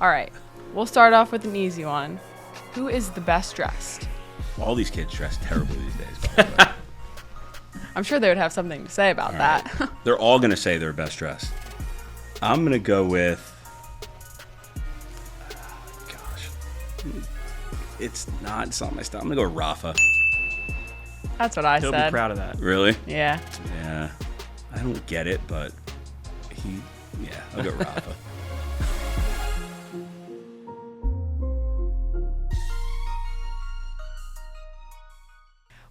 All right, we'll start off with an easy one. Who is the best dressed? All these kids dress terribly these days, by the way. I'm sure they would have something to say about that. Right. They're all going to say they're best dressed. I'm going to go with, it's not on my style. I'm going to go with Rafa. That's what I He'll said. be proud of that. Really? Yeah. Yeah. I don't get it, but I'll go Rafa.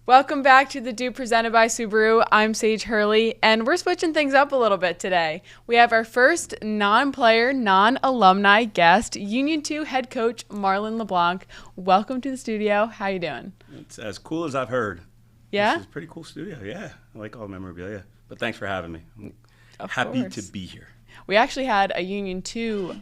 Welcome back to the DOOP presented by Subaru. I'm Sage Hurley, and we're switching things up a little bit today. We have our first non-player, non-alumni guest, Union 2 head coach Marlon LeBlanc. Welcome to the studio. How you doing? It's as cool as I've heard. Yeah? This is a pretty cool studio, yeah. I like all the memorabilia. But thanks for having me. I'm Of happy course. to be here. We actually had a Union 2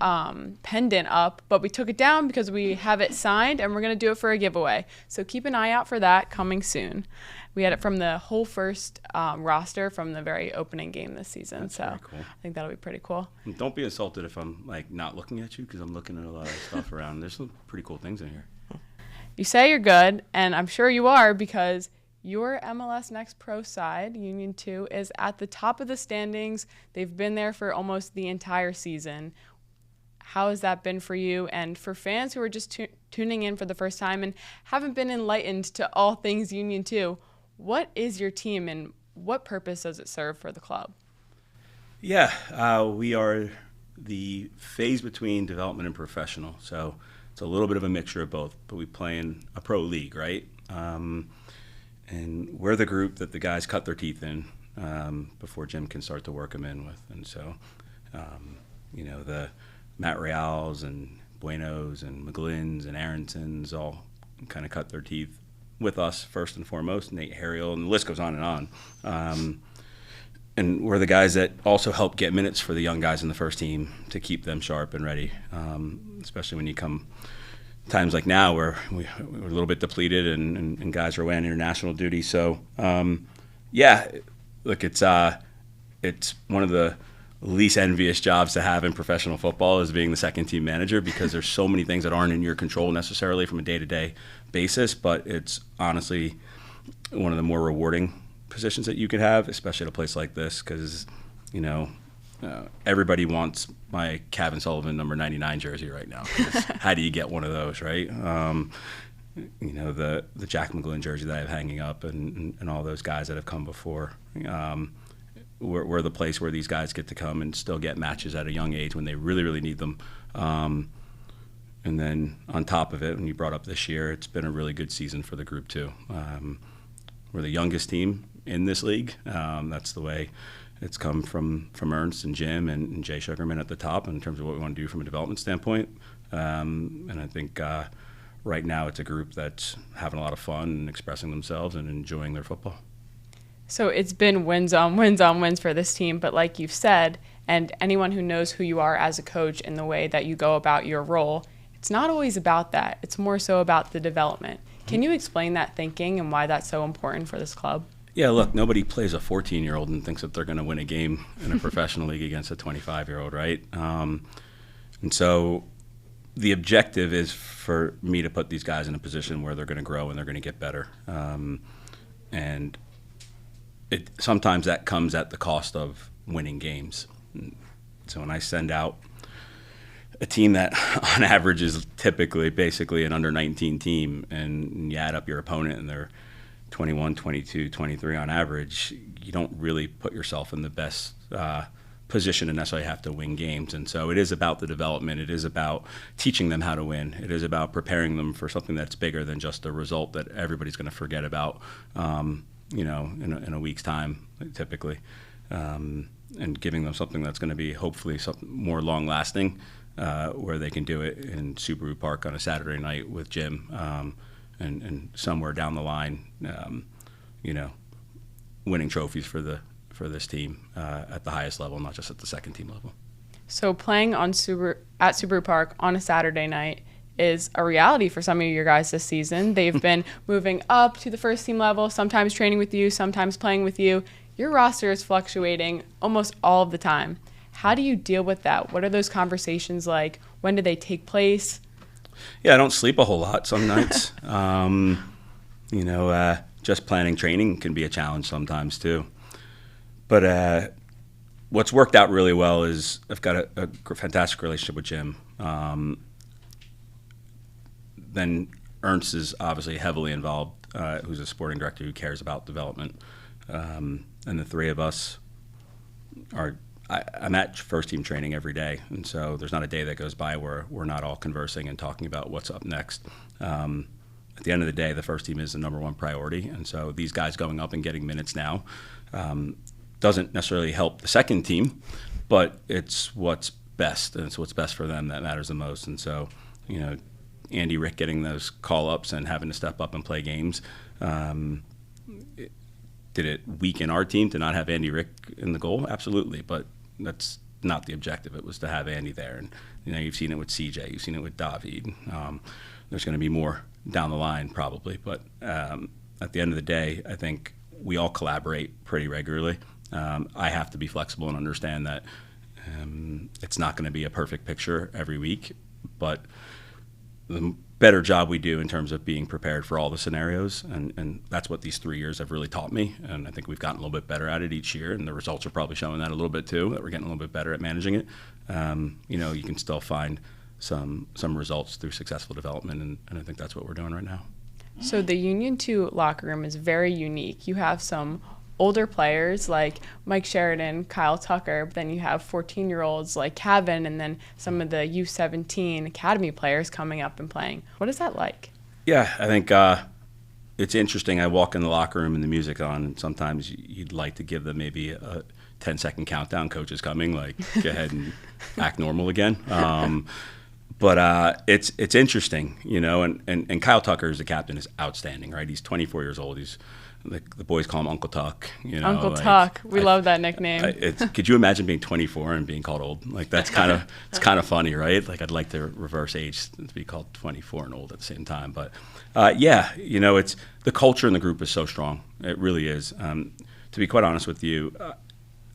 pendant up, but we took it down because we have it signed, and we're going to do it for a giveaway. So keep an eye out for that coming soon. We had it from the whole first roster from the very opening game this season. That's so very cool. I think that'll be pretty cool. And don't be insulted if I'm not looking at you, because I'm looking at a lot of stuff around. There's some pretty cool things in here. You say you're good, and I'm sure you are, because your MLS Next Pro side, Union 2, is at the top of the standings. They've been there for almost the entire season. How has that been for you? And for fans who are just tuning in for the first time and haven't been enlightened to all things Union 2, what is your team and what purpose does it serve for the club? Yeah, we are the phase between development and professional. So it's a little bit of a mixture of both, but we play in a pro league, right? And we're the group that the guys cut their teeth in before Jim can start to work them in with. And so, the Matt Reals and Buenos and McGlynns and Aronsons all kind of cut their teeth with us first and foremost, Nate Harriel, and the list goes on and on. And we're the guys that also help get minutes for the young guys in the first team to keep them sharp and ready, especially when you come times like now where we're a little bit depleted and guys are away on international duty. So, look, it's one of the least envious jobs to have in professional football is being the second team manager, because there's so many things that aren't in your control necessarily from a day-to-day basis, but it's honestly one of the more rewarding positions that you could have, especially at a place like this, because, everybody wants my Cavin Sullivan number 99 jersey right now. How do you get one of those, right? The Jack McGlynn jersey that I have hanging up and all those guys that have come before. We're the place where these guys get to come and still get matches at a young age when they really, really need them. And then on top of it, when you brought up this year, it's been a really good season for the group too. We're the youngest team in this league. That's the way it's come from Ernst and Jim and Jay Sugarman at the top in terms of what we want to do from a development standpoint. And I think right now it's a group that's having a lot of fun and expressing themselves and enjoying their football. So it's been wins on wins for this team, but like you've said, and anyone who knows who you are as a coach and the way that you go about your role, it's not always about that. It's more so about the development. Can you explain that thinking and why that's so important for this club? Yeah, look, nobody plays a 14-year-old and thinks that they're going to win a game in a professional league against a 25-year-old, right? And so the objective is for me to put these guys in a position where they're going to grow and they're going to get better. And sometimes that comes at the cost of winning games. So when I send out a team that on average is typically basically an under-19 team, and you add up your opponent and they're 21, 22, 23 on average, you don't really put yourself in the best position to necessarily have to win games. And so it is about the development. It is about teaching them how to win. It is about preparing them for something that's bigger than just a result that everybody's going to forget about, in a week's time, typically, and giving them something that's going to be hopefully something more long-lasting, where they can do it in Subaru Park on a Saturday night with Jim, and somewhere down the line, winning trophies for this team at the highest level, not just at the second team level. So playing at Subaru Park on a Saturday night is a reality for some of your guys this season. They've been moving up to the first team level, sometimes training with you, sometimes playing with you. Your roster is fluctuating almost all of the time. How do you deal with that? What are those conversations like when do they take place? Yeah, I don't sleep a whole lot some nights. Just planning training can be a challenge sometimes too. But what's worked out really well is I've got a fantastic relationship with Jim. Then Ernst is obviously heavily involved, who's a sporting director who cares about development. And the three of us I'm at first team training every day, and so there's not a day that goes by where we're not all conversing and talking about what's up next. At the end of the day, the first team is the number one priority, and so these guys going up and getting minutes now doesn't necessarily help the second team, but it's what's best, and it's what's best for them that matters the most. And so, Andy Rick getting those call-ups and having to step up and play games, did it weaken our team to not have Andy Rick in the goal? Absolutely, but that's not the objective. It was to have Andy there. And you've seen it with CJ, you've seen it with David. There's going to be more down the line probably, but at the end of the day, I think we all collaborate pretty regularly. I have to be flexible and understand that it's not going to be a perfect picture every week, but the better job we do in terms of being prepared for all the scenarios, and that's what these 3 years have really taught me, and I think we've gotten a little bit better at it each year, and the results are probably showing that a little bit too, that we're getting a little bit better at managing it. You can still find some results through successful development, and I think that's what we're doing right now. So the Union 2 locker room is very unique. You have some older players like Mike Sheridan, Kyle Tucker, but then you have 14-year-olds like Cavan, and then some of the U17 academy players coming up and playing. What is that like? Yeah, I think it's interesting. I walk in the locker room and the music's on, and sometimes you'd like to give them maybe a 10-second countdown. Coach is coming, like go ahead and act normal again. But it's interesting, and Kyle Tucker as the captain is outstanding, right? He's 24 years old. He's the boys call him Uncle Tuck. Uncle Tuck. We love that nickname. Could you imagine being 24 and being called old? Like that's kind of it's kind of funny, right? Like I'd like to reverse age to be called 24 and old at the same time. But it's the culture in the group is so strong. It really is. To be quite honest with you,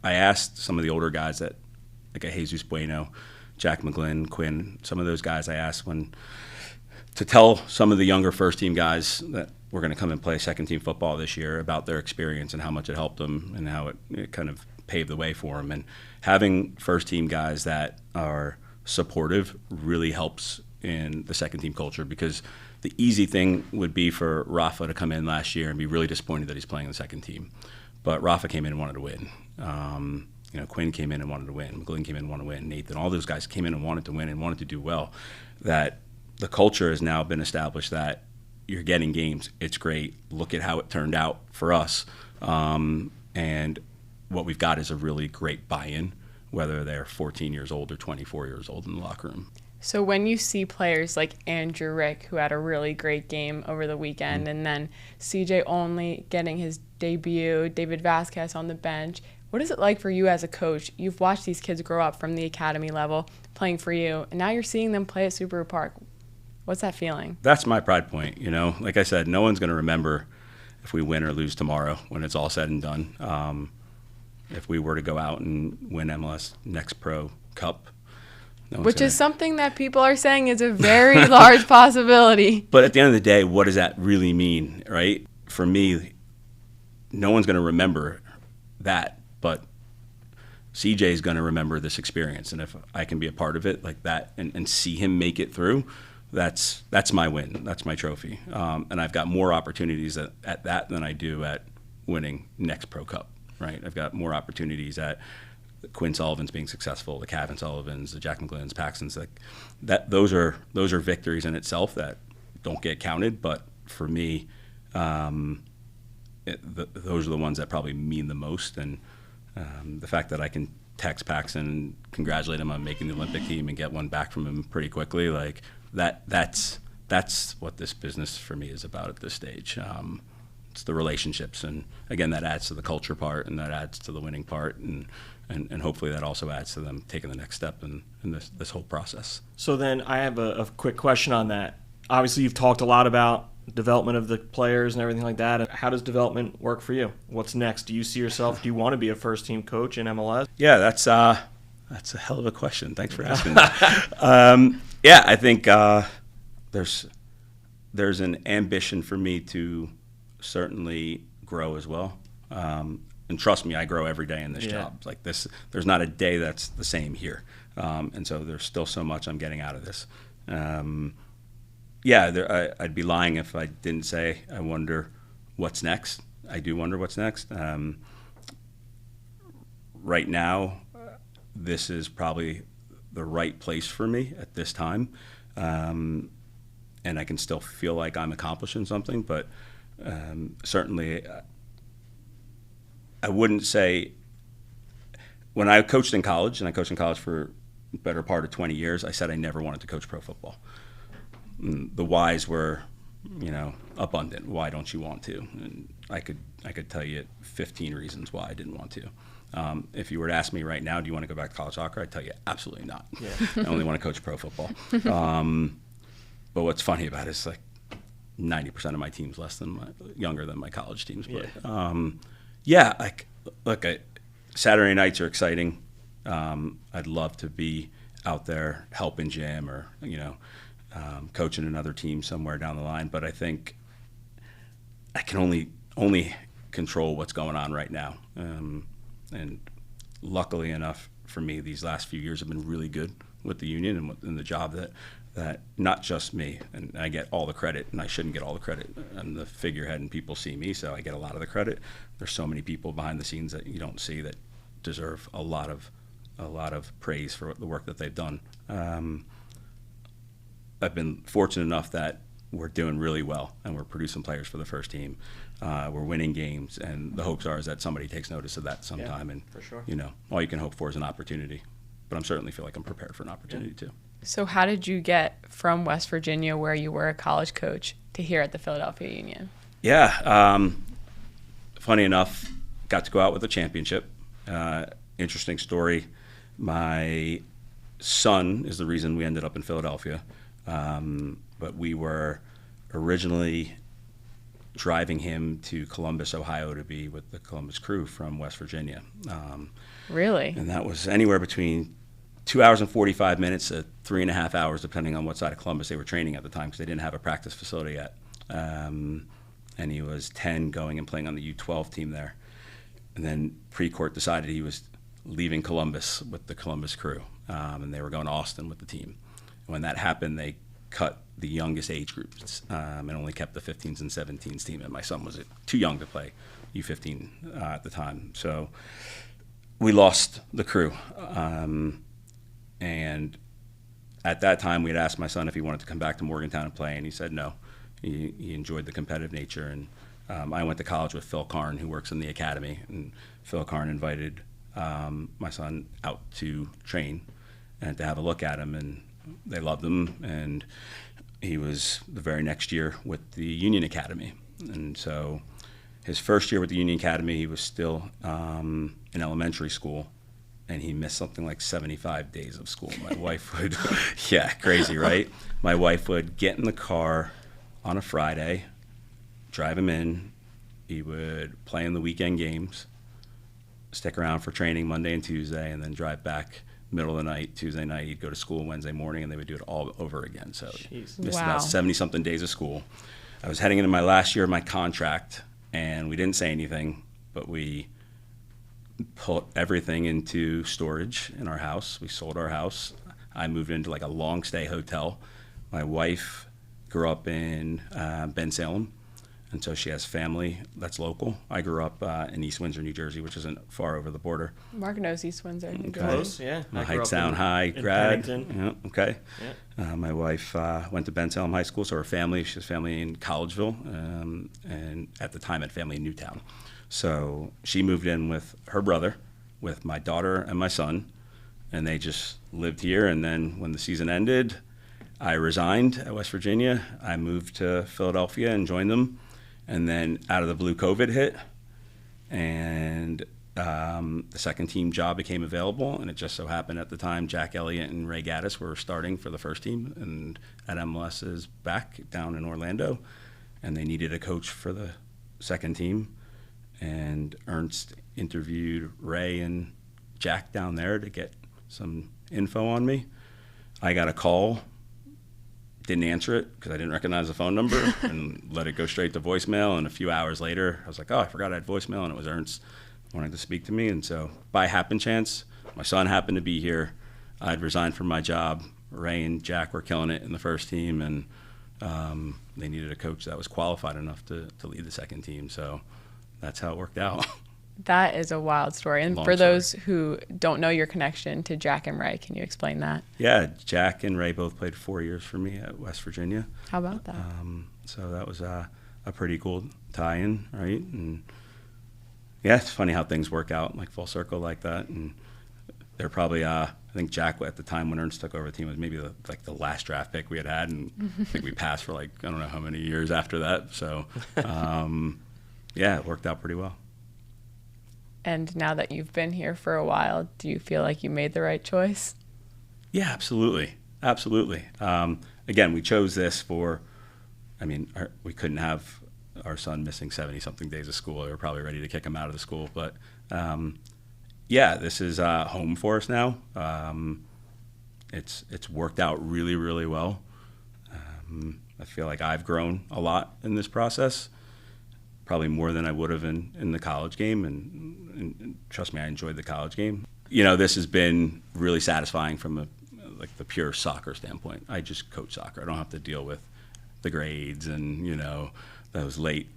I asked some of the older guys that, like a Jesus Bueno, Jack McGlynn, Quinn, some of those guys I asked to tell some of the younger first team guys that we're going to come and play second team football this year about their experience and how much it helped them and how it kind of paved the way for them. And having first team guys that are supportive really helps in the second team culture, because the easy thing would be for Rafa to come in last year and be really disappointed that he's playing the second team. But Rafa came in and wanted to win. Quinn came in and wanted to win. McGlynn came in and wanted to win. Nathan, all those guys came in and wanted to win and wanted to do well. That the culture has now been established that you're getting games. It's great. Look at how it turned out for us. And what we've got is a really great buy-in, whether they're 14 years old or 24 years old in the locker room. So when you see players like Andrew Rick, who had a really great game over the weekend, and then CJ Only getting his debut, David Vasquez on the bench, what is it like for you as a coach? You've watched these kids grow up from the academy level playing for you, and now you're seeing them play at Subaru Park. What's that feeling? That's my pride point. Like I said, no one's going to remember if we win or lose tomorrow when it's all said and done. If we were to go out and win MLS Next Pro Cup, which is something that people are saying is a very large possibility. But at the end of the day, what does that really mean, right? For me, no one's going to remember that, but CJ is going to remember this experience. And if I can be a part of it like that and see him make it through, that's my win. That's my trophy. And I've got more opportunities at that than I do at winning Next Pro Cup, right? I've got more opportunities at Quinn Sullivan's being successful, the Cavin Sullivans, the Jack McGlynn's, Paxton's, like that. Those are victories in itself that don't get counted. But for me, those are the ones that probably mean the most. And the fact that I can text Paxton and congratulate him on making the Olympic team and get one back from him pretty quickly, like that's what this business for me is about at this stage. It's the relationships, and again, that adds to the culture part, and that adds to the winning part, and hopefully that also adds to them taking the next step in this whole process. So then I have a quick question on that. Obviously, you've talked a lot about development of the players and everything like that. How does development work for you? What's next? Do you see yourself, do you want to be a first-team coach in MLS? Yeah, that's That's a hell of a question. Thanks for asking that. Yeah, I think there's an ambition for me to certainly grow as well. And trust me, I grow every day in this job. Like this, there's not a day that's the same here. And so there's still so much I'm getting out of this. I'd be lying if I didn't say I wonder what's next. I do wonder what's next. Right now, this is probably the right place for me at this time. And I can still feel like I'm accomplishing something, but certainly I wouldn't say, when I coached in college, and I coached in college for the better part of 20 years, I said I never wanted to coach pro football. And the whys were, abundant. Why don't you want to? And I could tell you 15 reasons why I didn't want to. If you were to ask me right now, do you want to go back to college soccer? I'd tell you absolutely not. Yeah. I only want to coach pro football. But what's funny about it is like 90% of my team's younger than my college teams. But Saturday nights are exciting. I'd love to be out there helping gym or coaching another team somewhere down the line. But I think I can only control what's going on right now. And luckily enough for me, these last few years have been really good with the union and in the job that not just me, and I get all the credit, and I shouldn't get all the credit. I'm the figurehead, and people see me, so I get a lot of the credit. There's so many people behind the scenes that you don't see that deserve a lot of praise for the work that they've done. I've been fortunate enough that we're doing really well, and we're producing players for the first team. We're winning games, and the hopes are is that somebody takes notice of that sometime. And for sure. All you can hope for is an opportunity. But I certainly feel like I'm prepared for an opportunity too. So how did you get from West Virginia, where you were a college coach, to here at the Philadelphia Union? Yeah, funny enough, got to go out with a championship. Interesting story. My son is the reason we ended up in Philadelphia. But we were originally driving him to Columbus, Ohio, to be with the Columbus Crew from West Virginia. Really? And that was anywhere between 2 hours and 45 minutes to 3.5 hours, depending on what side of Columbus they were training at the time, because they didn't have a practice facility yet. And he was 10, going and playing on the U12 team there. And then Precourt decided he was leaving Columbus with the Columbus Crew, and they were going to Austin with the team. When that happened, they cut the youngest age groups and only kept the 15s and 17s team. And my son was too young to play U15 at the time. So we lost the Crew. And at that time, we had asked my son if he wanted to come back to Morgantown and play, and he said no. He enjoyed the competitive nature. And I went to college with Phil Karn, who works in the academy. And Phil Karn invited my son out to train and to have a look at him. And they loved him, and he was the very next year with the Union Academy. And so his first year with the Union Academy, he was still in elementary school, and he missed something like 75 days of school. My wife would, yeah, crazy, right? My wife would get in the car on a Friday, drive him in. He would play in the weekend games, stick around for training Monday and Tuesday, and then drive back middle of the night. Tuesday night, he'd go to school Wednesday morning, and they would do it all over again. So missed about 70-something days of school. I was heading into my last year of my contract, and we didn't say anything, but we put everything into storage in our house. We sold our house. I moved into like a long stay hotel. My wife grew up in Ben Salem, and so she has family that's local. I grew up in East Windsor, New Jersey, which isn't far over the border. Mark knows East Windsor. Okay. Close, yeah. I'm a Hightstown High grad. Yeah, okay. Yeah. My wife went to Ben Salem High School, so she has family in Collegeville, and at the time had family in Newtown. So she moved in with her brother, with my daughter and my son, and they just lived here. And then when the season ended, I resigned at West Virginia. I moved to Philadelphia and joined them. And then out of the blue, COVID hit, and the second team job became available. And it just so happened at the time, Jack Elliott and Ray Gaddis were starting for the first team and at MLS's back down in Orlando. And they needed a coach for the second team. And Ernst interviewed Ray and Jack down there to get some info on me. I got a call, didn't answer it because I didn't recognize the phone number, and let it go straight to voicemail. And a few hours later, I was like, oh, I forgot I had voicemail, and it was Ernst wanting to speak to me. And so by happen chance, my son happened to be here. I'd resigned from my job. Ray and Jack were killing it in the first team, and they needed a coach that was qualified enough to lead the second team. So that's how it worked out. That is a wild story. And Long for story. those who don't know your connection to Jack and Ray, can you explain that? Yeah, Jack and Ray both played 4 years for me at West Virginia. How about that? So that was a pretty cool tie-in, right? And yeah, it's funny how things work out, like full circle like that. And they're probably, I think Jack at the time when Ernst took over the team was maybe the last draft pick we had, and I think we passed for I don't know how many years after that. So yeah, it worked out pretty well. And now that you've been here for a while, do you feel like you made the right choice? Yeah, absolutely. Absolutely. Again, we chose this we couldn't have our son missing 70-something days of school. We were probably ready to kick him out of the school. But, yeah, this is home for us now. It's worked out really, really well. I feel like I've grown a lot in this process, probably more than I would have in the college game. And trust me, I enjoyed the college game. This has been really satisfying from the pure soccer standpoint. I just coach soccer. I don't have to deal with the grades and, those late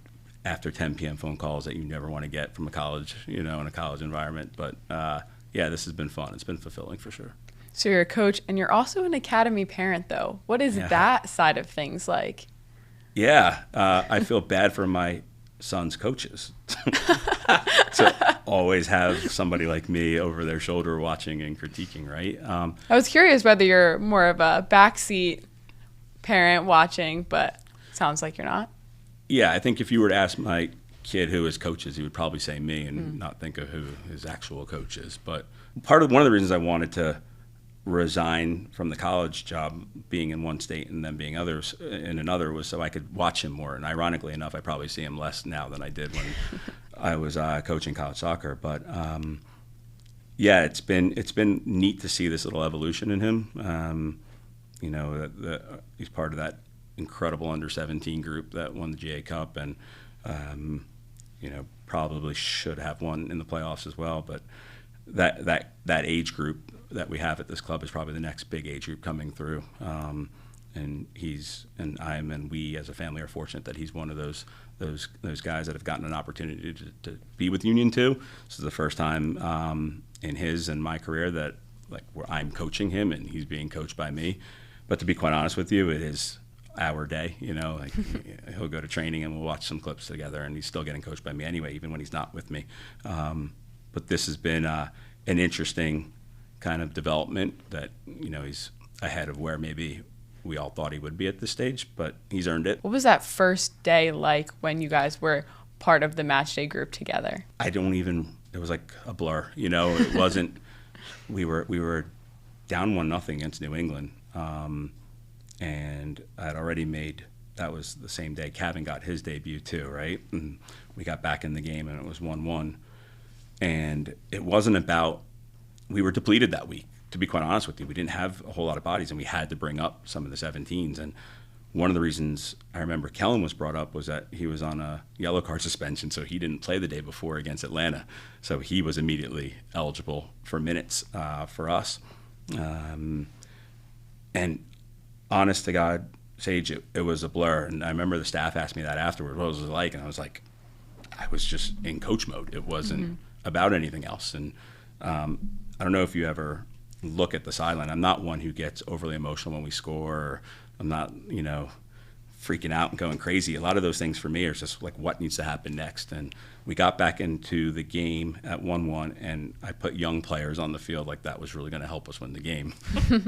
after 10 p.m. phone calls that you never want to get from a college, in a college environment. But, yeah, this has been fun. It's been fulfilling for sure. So you're a coach, and you're also an academy parent, though. What is that side of things like? Yeah, I feel bad for my son's coaches to always have somebody like me over their shoulder watching and critiquing, right? I was curious whether you're more of a backseat parent watching, but it sounds like you're not. Yeah, I think if you were to ask my kid who his coach is, he would probably say me and not think of who his actual coach is. But one of the reasons I wanted to resign from the college job, being in one state and then being in another, was so I could watch him more. And ironically enough, I probably see him less now than I did when I was coaching college soccer. But yeah, it's been neat to see this little evolution in him. He's part of that incredible under-17 group that won the GA Cup, and probably should have won in the playoffs as well. But that age group that we have at this club is probably the next big age group coming through. And we as a family are fortunate that he's one of those guys that have gotten an opportunity to be with Union 2. This is the first time in his and my career that where I'm coaching him and he's being coached by me. But to be quite honest with you, it is our day. He'll go to training and we'll watch some clips together, and he's still getting coached by me anyway, even when he's not with me. But this has been an interesting kind of development that, he's ahead of where maybe we all thought he would be at this stage, but he's earned it. What was that first day like when you guys were part of the match day group together? It was like a blur, it wasn't, we were down 1-0 against New England. And I had already that was the same day Cavan got his debut too, right? And we got back in the game and it was 1-1. And it wasn't about, we were depleted that week, to be quite honest with you. We didn't have a whole lot of bodies, and we had to bring up some of the 17s. And one of the reasons I remember Kellen was brought up was that he was on a yellow card suspension, so he didn't play the day before against Atlanta. So he was immediately eligible for minutes for us. And honest to God, Sage, it was a blur. And I remember the staff asked me that afterward, what was it like? And I was like, I was just in coach mode. It wasn't about anything else. And I don't know if you ever look at the sideline. I'm not one who gets overly emotional when we score. Or I'm not, freaking out and going crazy. A lot of those things for me are just like what needs to happen next. And we got back into the game at 1-1, and I put young players on the field like that was really going to help us win the game.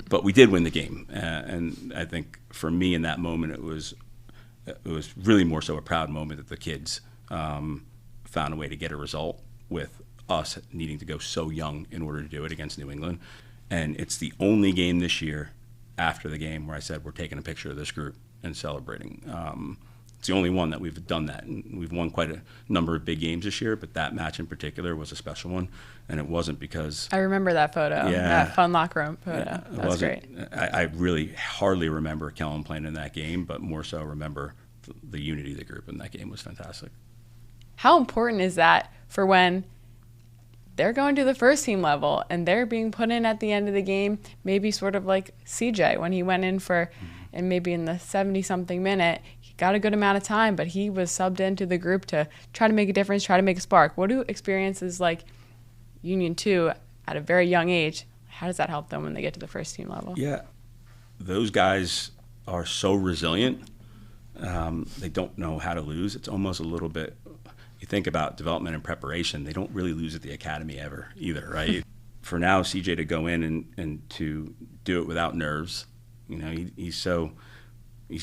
But we did win the game. And I think for me in that moment, it was really more so a proud moment that the kids found a way to get a result with us needing to go so young in order to do it against New England. And it's the only game this year after the game where I said we're taking a picture of this group and celebrating It's the only one that we've done that. And we've won quite a number of big games this year, but that match in particular was a special one. And it wasn't because... I remember that photo, that fun locker room photo. Yeah, that was great. I really hardly remember Kellen playing in that game, but more so remember the unity of the group in that game was fantastic. How important is that for when they're going to the first team level and they're being put in at the end of the game, maybe sort of like CJ when he went in for, and maybe in the 70-something minute, he got a good amount of time, but he was subbed into the group to try to make a difference, try to make a spark. What do experiences like Union 2 at a very young age, how does that help them when they get to the first team level? Yeah, those guys are so resilient. They don't know how to lose. It's almost a little bit, you think about development and preparation, they don't really lose at the academy ever either, right? For now, CJ to go in and to do it without nerves, you know, he's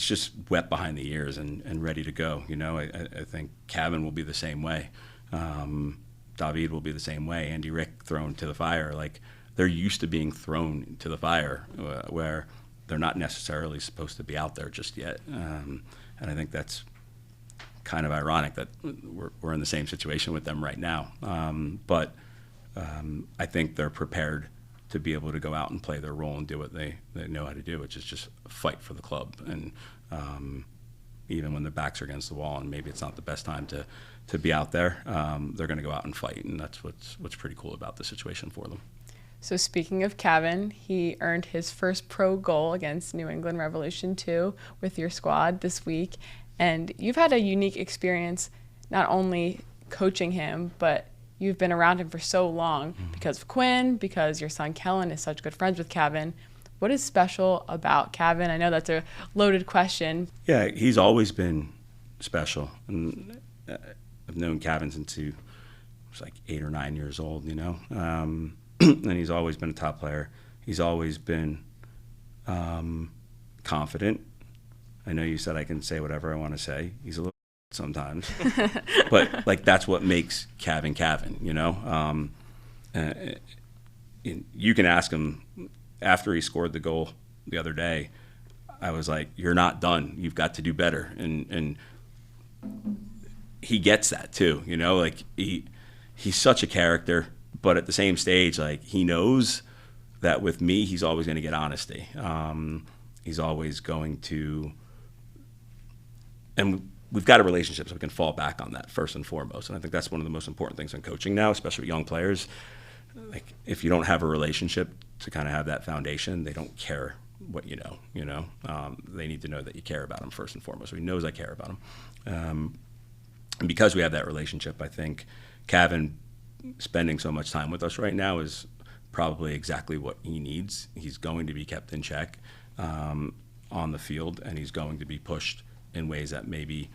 just wet behind the ears and ready to go. You know, I think Cavan will be the same way. David will be the same way. Andy Rick thrown to the fire. Like, they're used to being thrown to the fire where they're not necessarily supposed to be out there just yet. And I think that's kind of ironic that we're in the same situation with them right now. But I think they're prepared to be able to go out and play their role and do what they know how to do, which is just fight for the club. And even when their backs are against the wall and maybe it's not the best time to be out there, they're going to go out and fight. And that's what's pretty cool about the situation for them. So speaking of Cavan, he earned his first pro goal against New England Revolution 2 with your squad this week. And you've had a unique experience not only coaching him, but you've been around him for so long because of Quinn, because your son Kellen is such good friends with Cavan. What is special about Cavan? I know that's a loaded question. Yeah, he's always been special. And I've known Cavan since he was like 8 or 9 years old, you know. And he's always been a top player. He's always been confident. I know you said I can say whatever I want to say. He's a little sometimes, but like that's what makes Cavan, you know. You can ask him after he scored the goal the other day. I was like, "You're not done. You've got to do better." And he gets that too, you know. Like he's such a character, but at the same stage, like he knows that with me, he's always going to get honesty. He's always going to. And we've got a relationship, so we can fall back on that first and foremost. And I think that's one of the most important things in coaching now, especially with young players. Like, if you don't have a relationship to kind of have that foundation, they don't care what you know. They need to know that you care about them first and foremost. So he knows I care about him. And because we have that relationship, I think Cavan spending so much time with us right now is probably exactly what he needs. He's going to be kept in check on the field, and he's going to be pushed in ways that maybe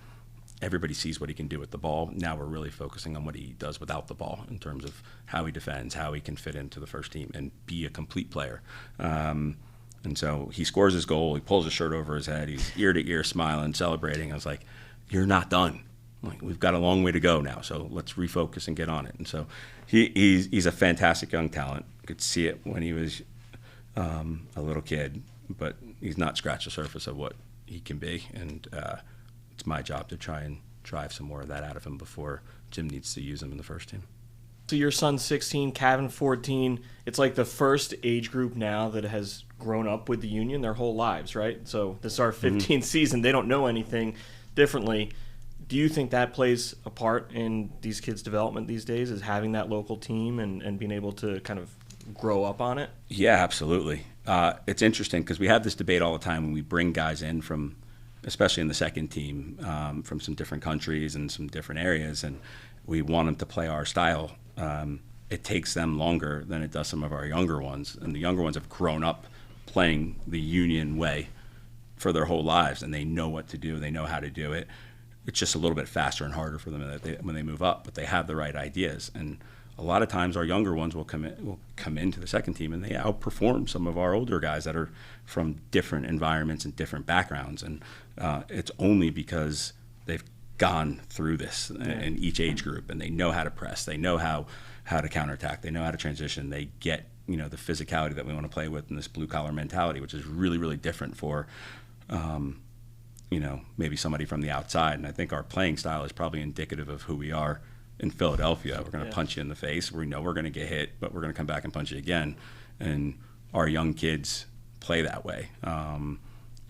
everybody sees what he can do with the ball. Now we're really focusing on what he does without the ball in terms of how he defends, how he can fit into the first team and be a complete player. And so he scores his goal, he pulls his shirt over his head, he's ear to ear smiling, celebrating. I was like, "You're not done. Like, we've got a long way to go now, so let's refocus and get on it." And so he's a fantastic young talent. You could see it when he was a little kid, but he's not scratched the surface of what he can be, and it's my job to try and drive some more of that out of him before Jim needs to use him in the first team. So your son's 16, Cavin 14. It's like the first age group now that has grown up with the Union their whole lives, right? So this is our 15th season. They don't know anything differently. Do you think that plays a part in these kids' development these days, is having that local team and being able to kind of grow up on it? Yeah, absolutely. It's interesting because we have this debate all the time when we bring guys in from, especially in the second team, from some different countries and some different areas, and we want them to play our style. It takes them longer than it does some of our younger ones, and the younger ones have grown up playing the Union way for their whole lives, and they know what to do, they know how to do it. It's just a little bit faster and harder for them when they move up, but they have the right ideas. And a lot of times our younger ones will come into the second team and they outperform some of our older guys that are from different environments and different backgrounds. And it's only because they've gone through this in each age group, and they know how to press, they know how to counterattack, they know how to transition, they get the physicality that we want to play with in this blue collar mentality, which is really, really different for maybe somebody from the outside. And I think our playing style is probably indicative of who we are in Philadelphia. We're going to punch you in the face. We know we're going to get hit, but we're going to come back and punch you again. And our young kids play that way.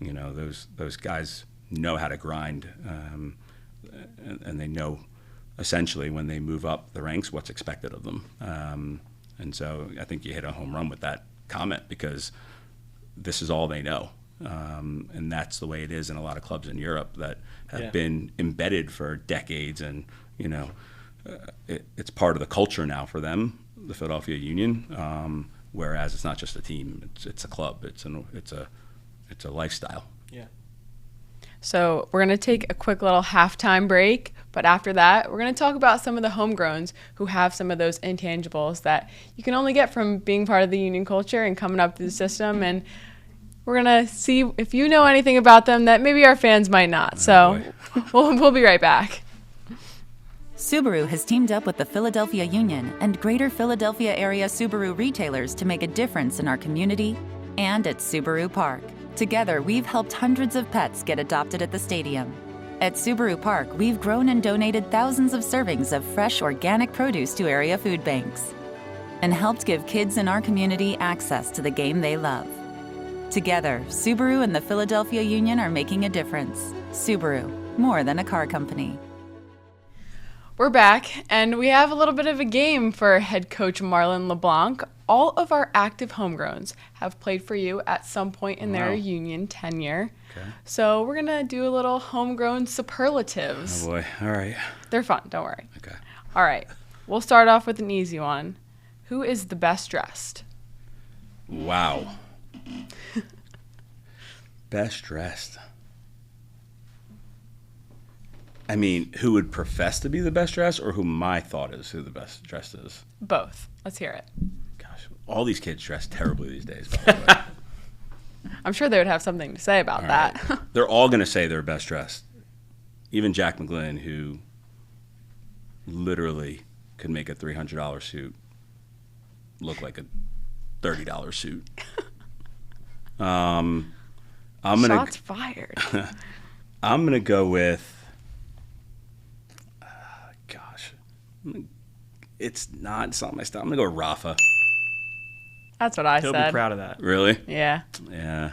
Those guys know how to grind, and they know essentially when they move up the ranks what's expected of them. And so I think you hit a home run with that comment, because this is all they know. And that's the way it is in a lot of clubs in Europe that have been embedded for decades. And, it's part of the culture now for them, the Philadelphia Union, whereas it's not just a team, it's a club, it's a lifestyle. Yeah. So we're going to take a quick little halftime break, but after that, we're going to talk about some of the homegrowns who have some of those intangibles that you can only get from being part of the Union culture and coming up through the system. And we're going to see if you know anything about them that maybe our fans might not. So we'll be right back. Subaru has teamed up with the Philadelphia Union and Greater Philadelphia area Subaru retailers to make a difference in our community and at Subaru Park. Together, we've helped hundreds of pets get adopted at the stadium. At Subaru Park, we've grown and donated thousands of servings of fresh organic produce to area food banks and helped give kids in our community access to the game they love. Together, Subaru and the Philadelphia Union are making a difference. Subaru, more than a car company. We're back, and we have a little bit of a game for head coach Marlon LeBlanc. All of our active homegrowns have played for you at some point in their Union tenure. Okay. So we're going to do a little homegrown superlatives. Oh, boy. All right. They're fun. Don't worry. Okay. All right. We'll start off with an easy one. Who is the best dressed? Wow. Best dressed. I mean, who would profess to be the best dressed, or who my thought is who the best dressed is? Both. Let's hear it. Gosh, all these kids dress terribly these days, by the way. I'm sure they would have something to say about that. Right. They're all going to say they're best dressed. Even Jack McGlynn, who literally could make a $300 suit look like a $30 suit. Shots fired. I'm going to go with... It's not my style. I'm going to go Rafa. That's what I said. He'll be proud of that. Really? Yeah. Yeah.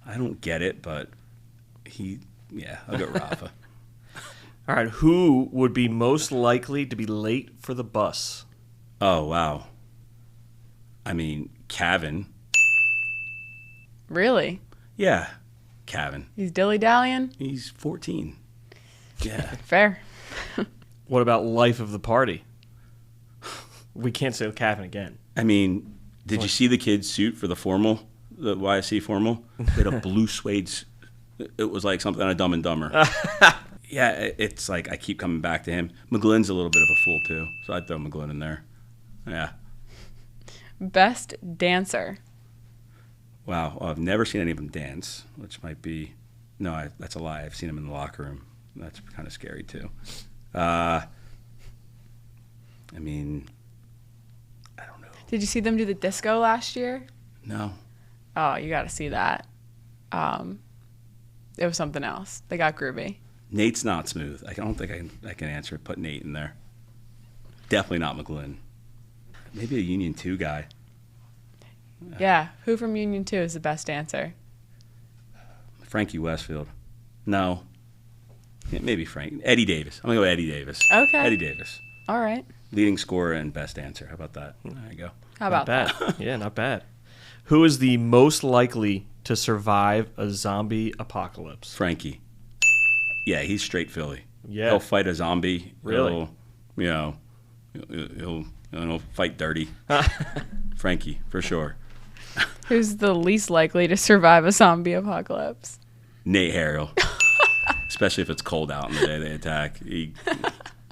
I don't get it, but I'll go Rafa. All right. Who would be most likely to be late for the bus? Oh, wow. I mean, Cavan. Really? Yeah. Cavan. He's dilly-dallying? He's 14. Yeah. Fair. What about life of the party? We can't say Cavin again. I mean, did you see the kid's suit for the formal, the YSC formal? They had a blue suede. It was like something on a Dumb and Dumber. Yeah, it's like I keep coming back to him. McGlynn's a little bit of a fool too, so I'd throw McGlynn in there. Yeah. Best dancer. Wow, I've never seen any of them dance, which might be that's a lie. I've seen them in the locker room. That's kind of scary too. I mean, I don't know. Did you see them do the disco last year? No. Oh, you got to see that. It was something else. They got groovy. Nate's not smooth. I don't think I can answer it. Put Nate in there. Definitely not McGlynn. Maybe a Union 2 guy. Yeah. Who from Union 2 is the best dancer? Frankie Westfield. No. Yeah, maybe Frank. Eddie Davis. I'm going to go Eddie Davis. Okay. Eddie Davis. All right. Leading scorer and best dancer. How about that? There you go. How about not bad. that? Yeah, not bad. Who is the most likely to survive a zombie apocalypse? Frankie. Yeah, he's straight Philly. Yeah. He'll fight a zombie. Really? He'll fight dirty. Frankie, for sure. Who's the least likely to survive a zombie apocalypse? Nate Harriel. Especially if it's cold out on the day they attack.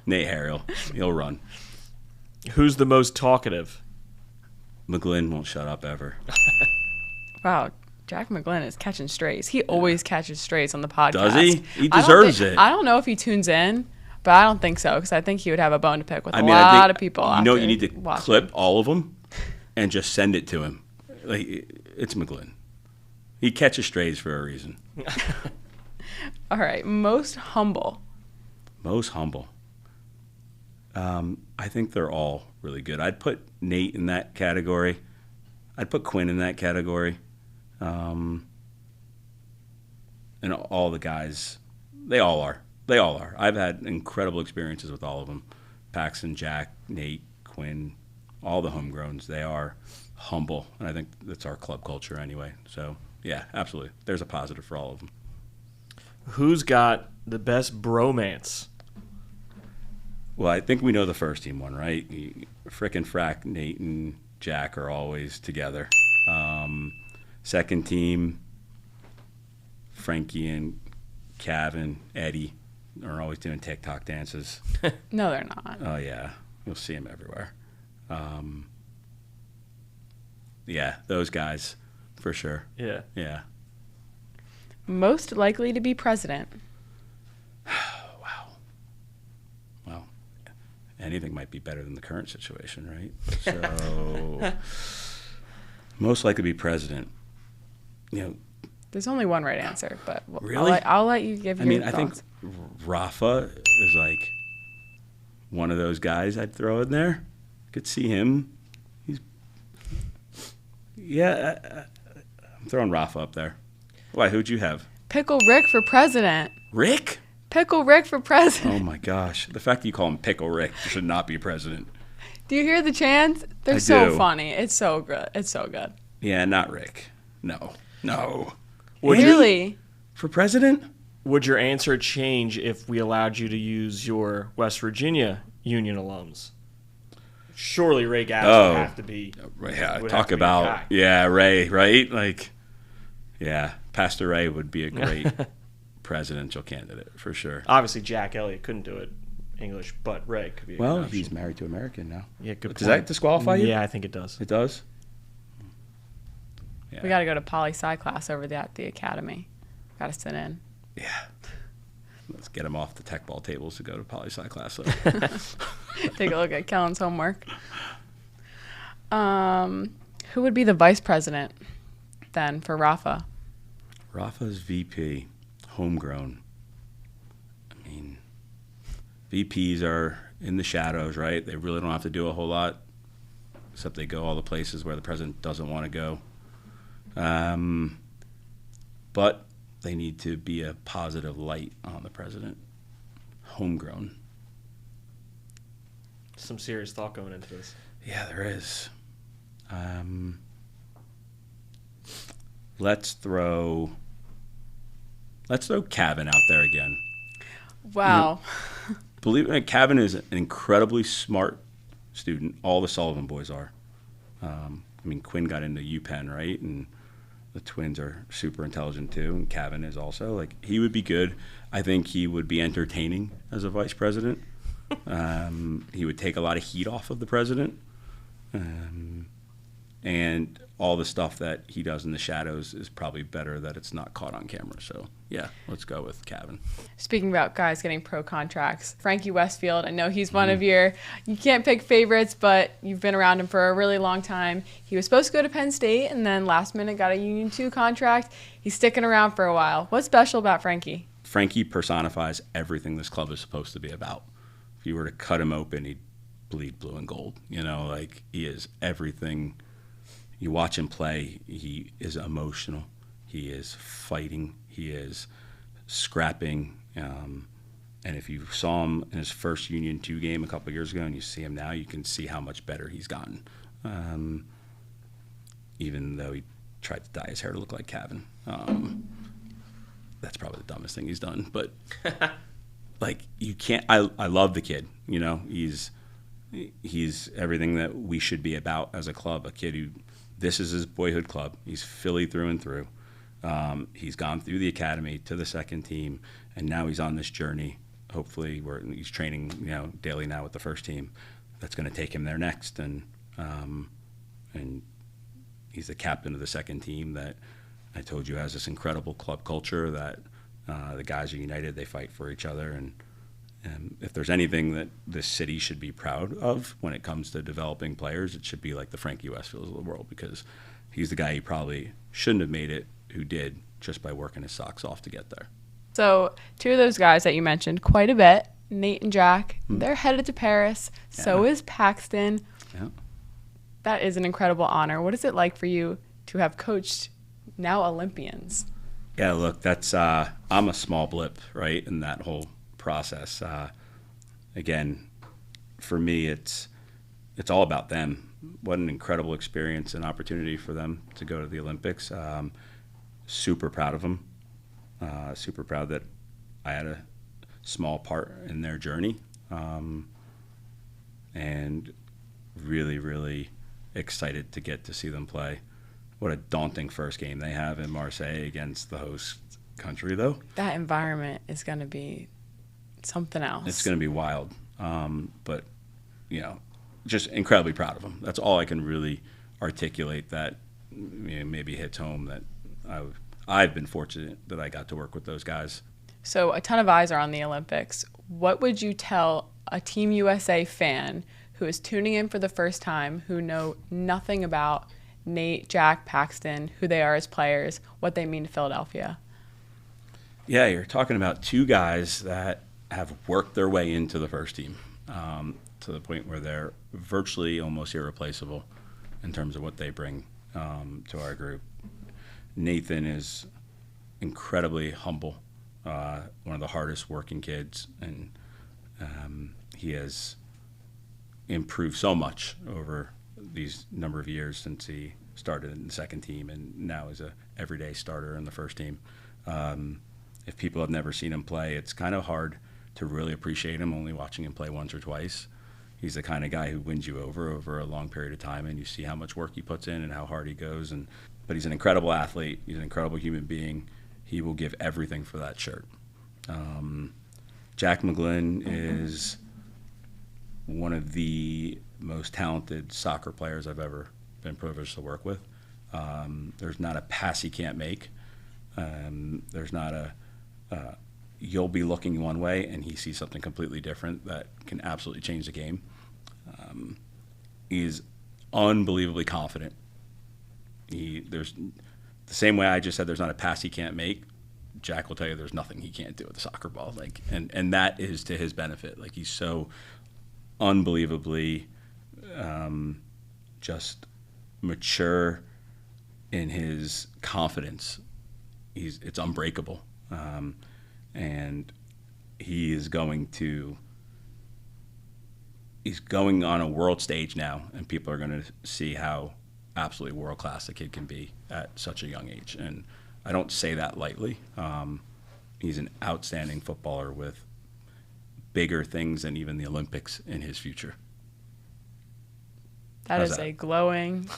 Nate Harriel. He'll run. Who's the most talkative? McGlynn won't shut up ever. Wow. Jack McGlynn is catching strays. He always catches strays on the podcast. Does he? He deserves it. I don't know if he tunes in, but I don't think so, because I think he would have a bone to pick with a lot of people. You know what you need to clip all of them and just send it to him. Like, it's McGlynn. He catches strays for a reason. All right, most humble. Most humble. I think they're all really good. I'd put Nate in that category. I'd put Quinn in that category. And all the guys, they all are. They all are. I've had incredible experiences with all of them. Paxton, Jack, Nate, Quinn, all the homegrowns. They are humble, and I think that's our club culture anyway. So, yeah, absolutely. There's a positive for all of them. Who's got the best bromance? Well, I think we know the first team one, right? Frickin' Frack, Nate, and Jack are always together. Second team, Frankie and Cavin, Eddie are always doing TikTok dances. No, they're not. Oh, yeah. You'll see them everywhere. Yeah, those guys, for sure. Yeah. Yeah. Most likely to be president. Wow. Well, anything might be better than the current situation, right? So, most likely to be president. You know, There's only one right answer, but Really? I'll let you give your I think thoughts. Rafa is like one of those guys I'd throw in there. Could see him. I'm throwing Rafa up there. Why? Who'd you have? Pickle Rick for president. Rick? Pickle Rick for president. Oh my gosh! The fact that you call him Pickle Rick should not be president. Do you hear the chants? They're I so do. funny. It's so good. It's so good. Yeah, not Rick. No. Really? For president? Would your answer change if we allowed you to use your West Virginia Union alums? Surely Ray Gass would have to be. Yeah, would have talk to be the about guy. Ray, right? Like, yeah, Pastor Ray would be a great presidential candidate for sure. Obviously, Jack Elliott couldn't do it English, but Ray could be. Well, an option. he's married to an American now. Yeah, good. Does that disqualify you? Yeah, I think it does. It does? Yeah. We got to go to poli-sci class over at the academy. Got to sit in. Yeah. Let's get him off the tech ball tables to go to poli-sci class. Take a look at Kellen's homework. Who would be the vice president then for Rafa? Rafa's VP, homegrown. I mean, VPs are in the shadows, right? They really don't have to do a whole lot, except they go all the places where the president doesn't want to go. But they need to be a positive light on the president. Homegrown. Some serious thought going into this. Yeah, there is. Let's throw Cavan out there again. Wow. Believe me, Cavan is an incredibly smart student. All the Sullivan boys are. I mean, Quinn got into UPenn, right? And the twins are super intelligent too. And Cavan is also. Like, he would be good. I think he would be entertaining as a vice president. He would take a lot of heat off of the president. And all the stuff that he does in the shadows is probably better that it's not caught on camera. So, yeah, let's go with Cavan. Speaking about guys getting pro contracts, Frankie Westfield, I know he's one of your, you can't pick favorites, but you've been around him for a really long time. He was supposed to go to Penn State and then last minute got a Union 2 contract. He's sticking around for a while. What's special about Frankie? Frankie personifies everything this club is supposed to be about. If you were to cut him open, he'd bleed blue and gold. You know, like, he is everything. You watch him play, he is emotional. He is fighting. He is scrapping. And if you saw him in his first Union 2 game a couple of years ago and you see him now, you can see how much better he's gotten. Even though he tried to dye his hair to look like Cavan. That's probably the dumbest thing he's done. But, like, you can't – I love the kid. You know, he's everything that we should be about as a club, a kid who – this is his boyhood club. He's Philly through and through. He's gone through the academy to the second team, and now he's on this journey. Hopefully, where he's training, daily now with the first team. That's going to take him there next, and he's the captain of the second team that I told you has this incredible club culture that the guys are united. They fight for each other, and if there's anything that this city should be proud of when it comes to developing players, it should be like the Frankie Westfields of the world, because he's the guy who probably shouldn't have made it, who did, just by working his socks off to get there. So 2 of those guys that you mentioned quite a bit, Nate and Jack, they're headed to Paris. Yeah. So is Paxton. Yeah. That is an incredible honor. What is it like for you to have coached now Olympians? Yeah, look, that's I'm a small blip, right, in that whole process. Again, for me, it's all about them. What an incredible experience and opportunity for them to go to the Olympics. Super proud of them. Super proud that I had a small part in their journey. And really, really excited to get to see them play. What a daunting first game they have in Marseille against the host country, though. That environment is going to be something else. It's going to be wild. But, just incredibly proud of them. That's all I can really articulate that maybe hits home, that I've been fortunate that I got to work with those guys. So a ton of eyes are on the Olympics. What would you tell a Team USA fan who is tuning in for the first time, who know nothing about Nate, Jack, Paxton, who they are as players, what they mean to Philadelphia? Yeah, you're talking about 2 guys that have worked their way into the first team to the point where they're virtually almost irreplaceable in terms of what they bring to our group. Nathan is incredibly humble, one of the hardest working kids, and he has improved so much over these number of years since he started in the second team and now is a everyday starter in the first team. If people have never seen him play, it's kind of hard to really appreciate him only watching him play once or twice. He's the kind of guy who wins you over a long period of time, and you see how much work he puts in and how hard he goes. But he's an incredible athlete. He's an incredible human being. He will give everything for that shirt. Jack McGlynn is one of the most talented soccer players I've ever been privileged to work with. There's not a pass he can't make. There's not you'll be looking one way and he sees something completely different that can absolutely change the game. He's unbelievably confident. There's the same way I just said there's not a pass he can't make. Jack will tell you there's nothing he can't do with the soccer ball. And that is to his benefit. He's so unbelievably just mature in his confidence. It's unbreakable. And he's going on a world stage now, and people are going to see how absolutely world-class the kid can be at such a young age. And I don't say that lightly. He's an outstanding footballer with bigger things than even the Olympics in his future. How's that? A glowing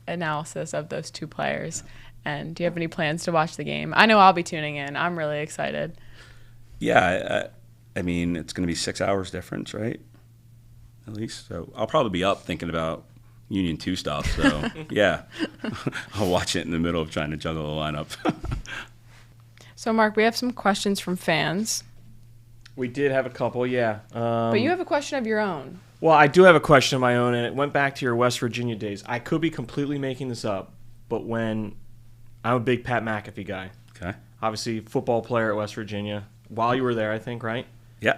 analysis of those 2 players. And do you have any plans to watch the game? I know I'll be tuning in. I'm really excited. Yeah, I mean, it's going to be 6 hours difference, right? At least. So I'll probably be up thinking about Union 2 stuff. So, yeah, I'll watch it in the middle of trying to juggle the lineup. So, Mark, we have some questions from fans. We did have a couple, yeah. But you have a question of your own. Well, I do have a question of my own, and it went back to your West Virginia days. I could be completely making this up, but I'm a big Pat McAfee guy. Okay. Obviously, football player at West Virginia. While you were there, I think, right? Yeah.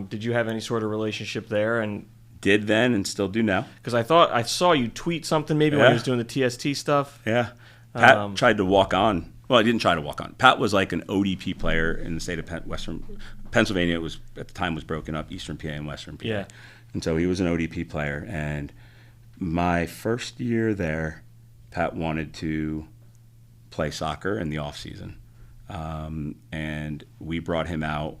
Did you have any sort of relationship there? And did then and still do now. Because I thought I saw you tweet something maybe when he was doing the TST stuff. Yeah. Pat tried to walk on. Well, he didn't try to walk on. Pat was like an ODP player in the state of Pennsylvania. It was at the time was broken up, Eastern PA and Western PA. Yeah. And so he was an ODP player. And my first year there, Pat wanted to play soccer in the off season, and we brought him out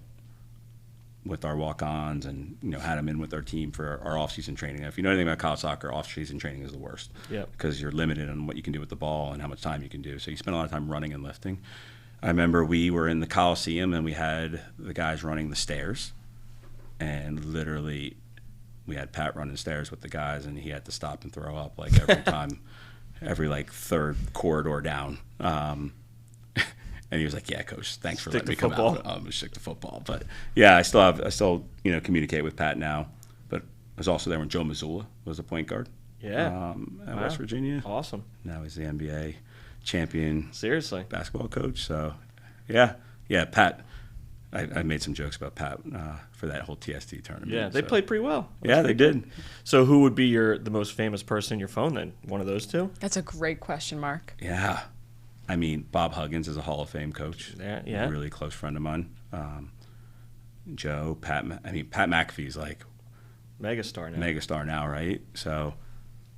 with our walk-ons and had him in with our team for our off-season training. If you know anything about college soccer, off-season training is the worst. Yep. Because you're limited on what you can do with the ball and how much time you can do. So you spend a lot of time running and lifting. I remember we were in the Coliseum and we had the guys running the stairs, and literally we had Pat running the stairs with the guys, and he had to stop and throw up every time. Every third corridor down, and he was like, "Yeah, coach, thanks for letting me come out. I'm gonna stick to football." But yeah, I still communicate with Pat now. But I was also there when Joe Mazzulla was the point guard. Yeah, at West Virginia. Awesome. Now he's the NBA champion. Seriously, basketball coach. So yeah, Yeah, Pat. I made some jokes about Pat for that whole TST tournament. Yeah, they played pretty well. Yeah, they did. So who would be the most famous person in your phone then? One of those two? That's a great question, Mark. Yeah. I mean, Bob Huggins is a Hall of Fame coach. Yeah. A really close friend of mine. Joe, Pat McAfee's like megastar now, right? So,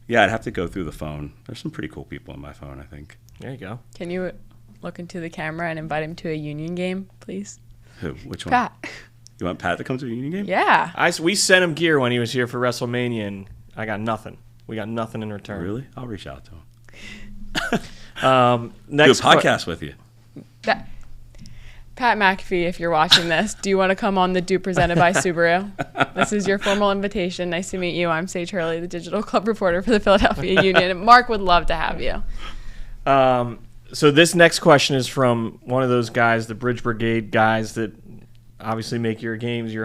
yeah, I'd have to go through the phone. There's some pretty cool people on my phone, I think. There you go. Can you look into the camera and invite him to a Union game, please? Who? Which one? Pat. You want Pat to come to a Union game? Yeah. We sent him gear when he was here for WrestleMania, and I got nothing. We got nothing in return. Really? I'll reach out to him. Next do a podcast with you. Pat McAfee, if you're watching this, do you want to come on the DOOP presented by Subaru? This is your formal invitation. Nice to meet you. I'm Sage Hurley, the digital club reporter for the Philadelphia Union. And Mark would love to have you. So this next question is from one of those guys, the Bridge Brigade guys that obviously make your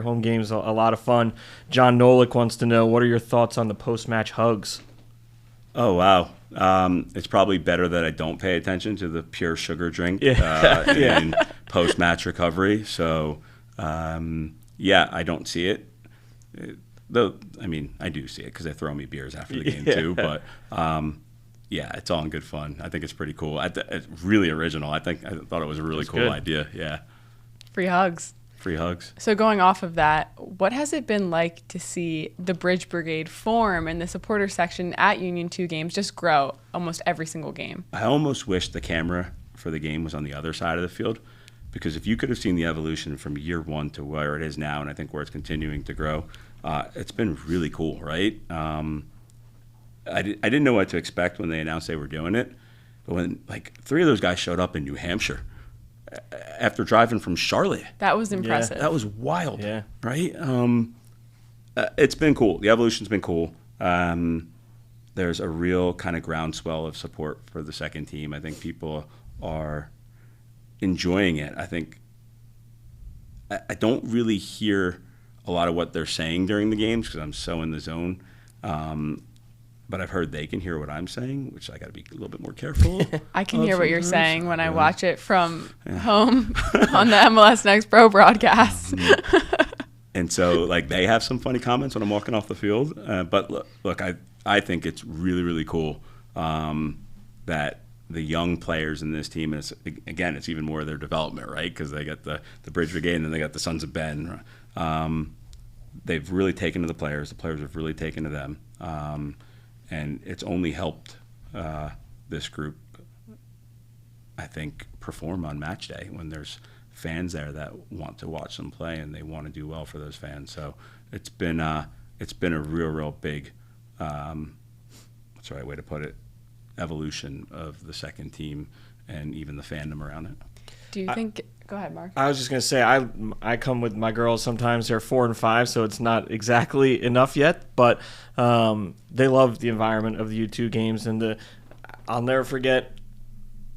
home games, a lot of fun. John Nolick wants to know, what are your thoughts on the post-match hugs? Oh, wow. It's probably better that I don't pay attention to the pure sugar drink in post-match recovery. So, yeah, I don't see it. Though, I mean, I do see it because they throw me beers after the game too. But, yeah, it's all in good fun. I think it's pretty cool. It's really original. I thought it was a really cool idea. Yeah. Free hugs. Free hugs. So going off of that, what has it been like to see the Bridge Brigade form and the supporter section at Union 2 games just grow almost every single game? I almost wish the camera for the game was on the other side of the field, because if you could have seen the evolution from year one to where it is now, and I think where it's continuing to grow, it's been really cool, right? I didn't know what to expect when they announced they were doing it, but when like 3 of those guys showed up in New Hampshire after driving from Charlotte. That was impressive. That was wild, yeah. Right? It's been cool. The evolution's been cool. There's a real kind of groundswell of support for the second team. I think people are enjoying it. I think I don't really hear a lot of what they're saying during the games because I'm so in the zone. But I've heard they can hear what I'm saying, which I got to be a little bit more careful. I can hear what you're saying when I watch it from home on the MLS Next Pro broadcast. And so, like, they have some funny comments when I'm walking off the field. But look, I think it's really, really cool that the young players in this team, and it's even more of their development, right? Because they got the Bridge Brigade and then they got the Sons of Ben. They've really taken to the players. The players have really taken to them. And it's only helped this group, I think, perform on match day when there's fans there that want to watch them play and they want to do well for those fans. So it's been a real big, what's the right way to put it, evolution of the second team and even the fandom around it. Do you think? Go ahead, Mark. I was just going to say, I come with my girls sometimes. They're 4 and 5, so it's not exactly enough yet. But they love the environment of the U2 games. And I'll never forget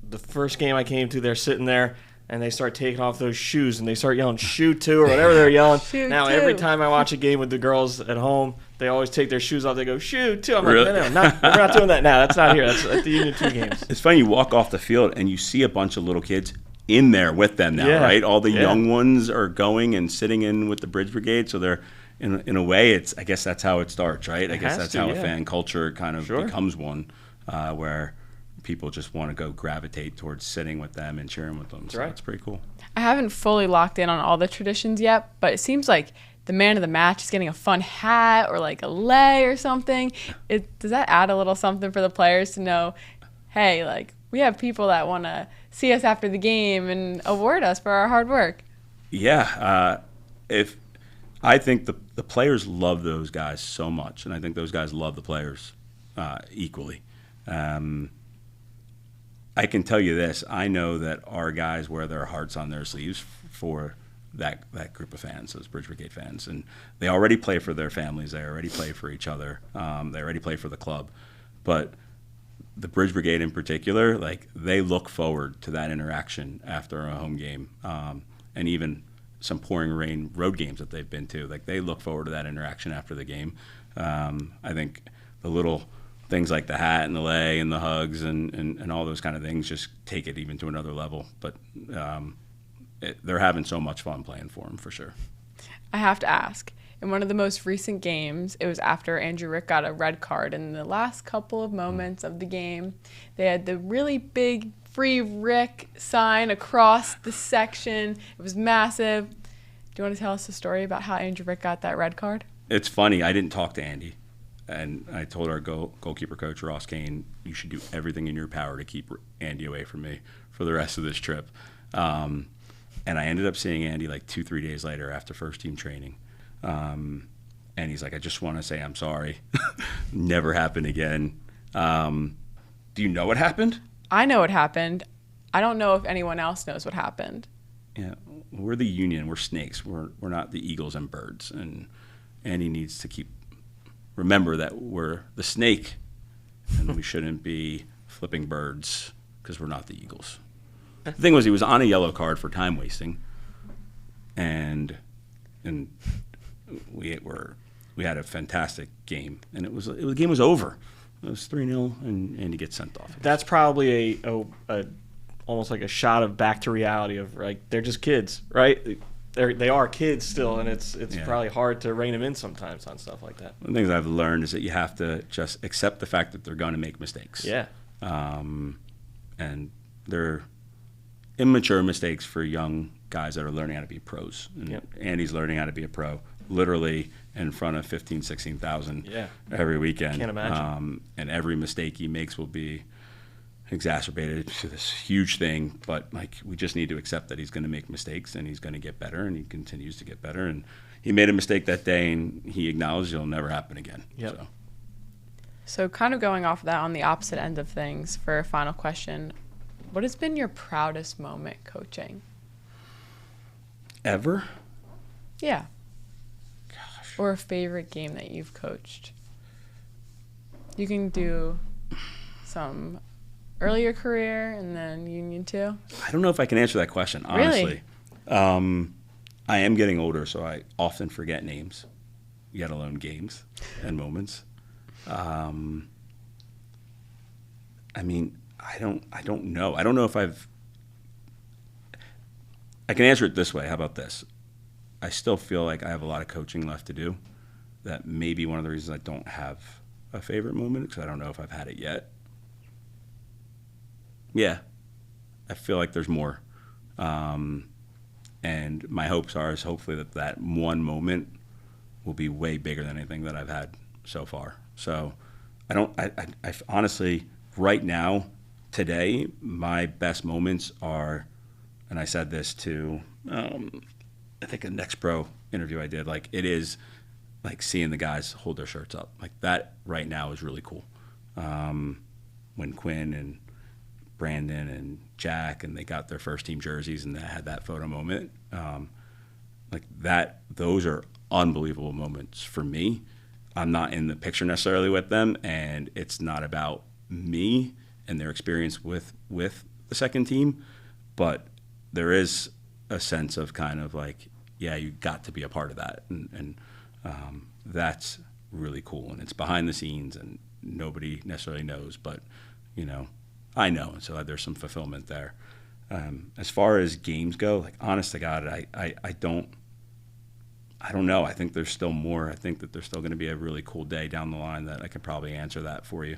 the first game I came to, they're sitting there, and they start taking off those shoes, and they start yelling, "Shoot 2," or whatever they're yelling. Now, every time I watch a game with the girls at home, they always take their shoes off. They go, "Shoot 2." I'm really? Like, no, we're not doing that now. That's not here. That's at the Union 2 games. It's funny, you walk off the field, and you see a bunch of little kids in there with them now, right? All the young ones are going and sitting in with the Bridge Brigade, so they're in a way, I guess that's how it starts, right? I guess that's how a fan culture kind of becomes one, where people just want to go gravitate towards sitting with them and cheering with them. So it's pretty cool. I haven't fully locked in on all the traditions yet, but it seems like the man of the match is getting a fun hat or like a lei or something. Does that add a little something for the players to know, hey, like, we have people that want to see us after the game and award us for our hard work? Yeah. I think the players love those guys so much, and I think those guys love the players equally. I can tell you this. I know that our guys wear their hearts on their sleeves for that group of fans, those Bridge Brigade fans. And they already play for their families. They already play for each other. They already play for the club. But the Bridge Brigade in particular, like, they look forward to that interaction after a home game, and even some pouring rain road games that they've been to. Like, they look forward to that interaction after the game. I think the little things like the hat and the lei and the hugs and all those kind of things just take it even to another level. But they're having so much fun playing for him, for sure. I have to ask, in one of the most recent games, it was after Andrew Rick got a red card. In the last couple of moments of the game, they had the really big Free Rick sign across the section. It was massive. Do you want to tell us a story about how Andrew Rick got that red card? It's funny. I didn't talk to Andy. And I told our goalkeeper coach, Ross Kane, you should do everything in your power to keep Andy away from me for the rest of this trip. And I ended up seeing Andy like 2-3 days later after first team training. And he's like, I just want to say I'm sorry. Never happened again. Do you know what happened? I know what happened. I don't know if anyone else knows what happened. Yeah, we're the Union. We're snakes. We're not the eagles and birds. And Andy needs to remember that we're the snake, and we shouldn't be flipping birds because we're not the eagles. The thing was, he was on a yellow card for time wasting, and we had a fantastic game, and the game was over. It was 3-0, and Andy gets sent off. That's probably a almost like a shot of back to reality of like they're just kids, right? They are kids still, and it's probably hard to rein them in sometimes on stuff like that. One of the things I've learned is that you have to just accept the fact that they're going to make mistakes. Yeah. And they're immature mistakes for young guys that are learning how to be pros. And Andy's learning how to be a pro, literally in front of 15,000, 16,000 every weekend. Can't imagine. And every mistake he makes will be exacerbated to this huge thing, but like we just need to accept that he's going to make mistakes and he's going to get better, and he continues to get better. And he made a mistake that day, and he acknowledged it'll never happen again. Yep. So kind of going off of that on the opposite end of things, for a final question, what has been your proudest moment coaching? Ever? Yeah. Gosh. Or a favorite game that you've coached. You can do some earlier career and then Union too? I don't know if I can answer that question, honestly. Really? I am getting older, so I often forget names, let alone games and moments. I mean, I don't know. I don't know if I can answer it this way. How about this? I still feel like I have a lot of coaching left to do. That may be one of the reasons I don't have a favorite moment, because I don't know if I've had it yet. Yeah, I feel like there's more. And my hopes are is hopefully that one moment will be way bigger than anything that I've had so far. So I honestly, right now, today, my best moments are, and I said this to, I think a Next Pro interview I did, like it is like seeing the guys hold their shirts up. Like that right now is really cool. When Quinn and Brandon and Jack, and they got their first team jerseys and they had that photo moment. Like that, those are unbelievable moments for me. I'm not in the picture necessarily with them, and it's not about me and their experience with the second team, but there is a sense of kind of like, yeah, you got to be a part of that. And that's really cool. And it's behind the scenes and nobody necessarily knows, but, you know, I know, and so there's some fulfillment there. As far as games go, like honest to God, I don't know. I think there's still more. I think that there's still going to be a really cool day down the line that I could probably answer that for you.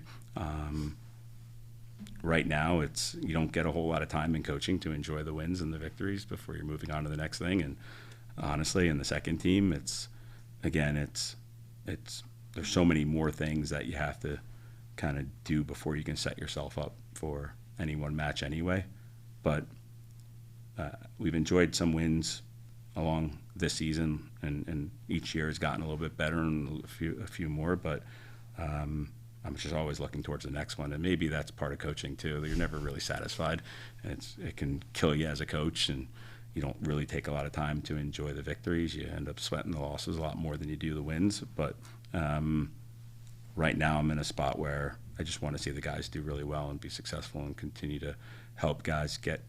Right now, you don't get a whole lot of time in coaching to enjoy the wins and the victories before you're moving on to the next thing. And honestly, in the second team, there's so many more things that you have to kind of do before you can set yourself up for any one match anyway. But we've enjoyed some wins along this season, and each year has gotten a little bit better and a few more, but I'm just always looking towards the next one. And maybe that's part of coaching too. You're never really satisfied, and it can kill you as a coach, and you don't really take a lot of time to enjoy the victories. You end up sweating the losses a lot more than you do the wins. But right now I'm in a spot where I just want to see the guys do really well and be successful and continue to help guys get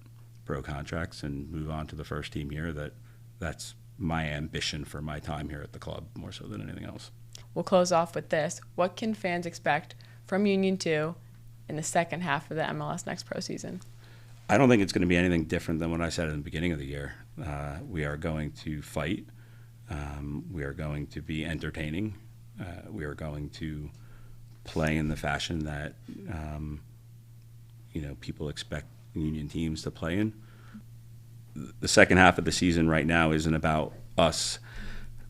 pro contracts and move on to the first team year. That's my ambition for my time here at the club, more so than anything else. We'll close off with this. What can fans expect from Union 2 in the second half of the MLS Next Pro season? I don't think it's going to be anything different than what I said in the beginning of the year. We are going to fight. We are going to be entertaining. We are going to play in the fashion that people expect Union teams to play in. The second half of the season right now isn't about us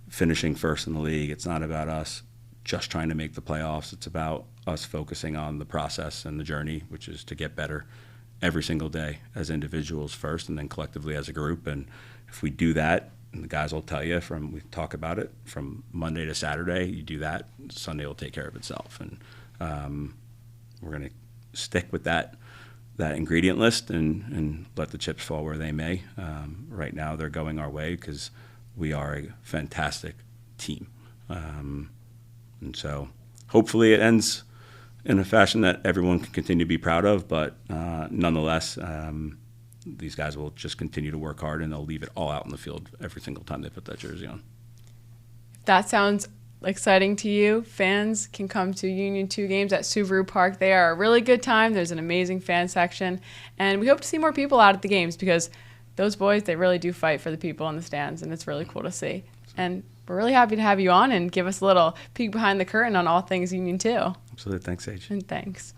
finishing first in the league. It's not about us just trying to make the playoffs. It's about us focusing on the process and the journey, which is to get better every single day as individuals first and then collectively as a group. And if we do that, and the guys will tell you we talk about it, from Monday to Saturday, you do that, Sunday will take care of itself. And we're going to stick with that ingredient list and let the chips fall where they may. Right now they're going our way because we are a fantastic team. And so hopefully it ends in a fashion that everyone can continue to be proud of, but nonetheless, these guys will just continue to work hard and they'll leave it all out in the field every single time they put that jersey on. If that sounds exciting to you, fans can come to Union 2 games at Subaru Park. They are a really good time. There's an amazing fan section, and we hope to see more people out at the games because those boys, they really do fight for the people in the stands, and it's really cool to see. And we're really happy to have you on and give us a little peek behind the curtain on all things Union 2. Absolutely. Thanks, Sage. And thanks.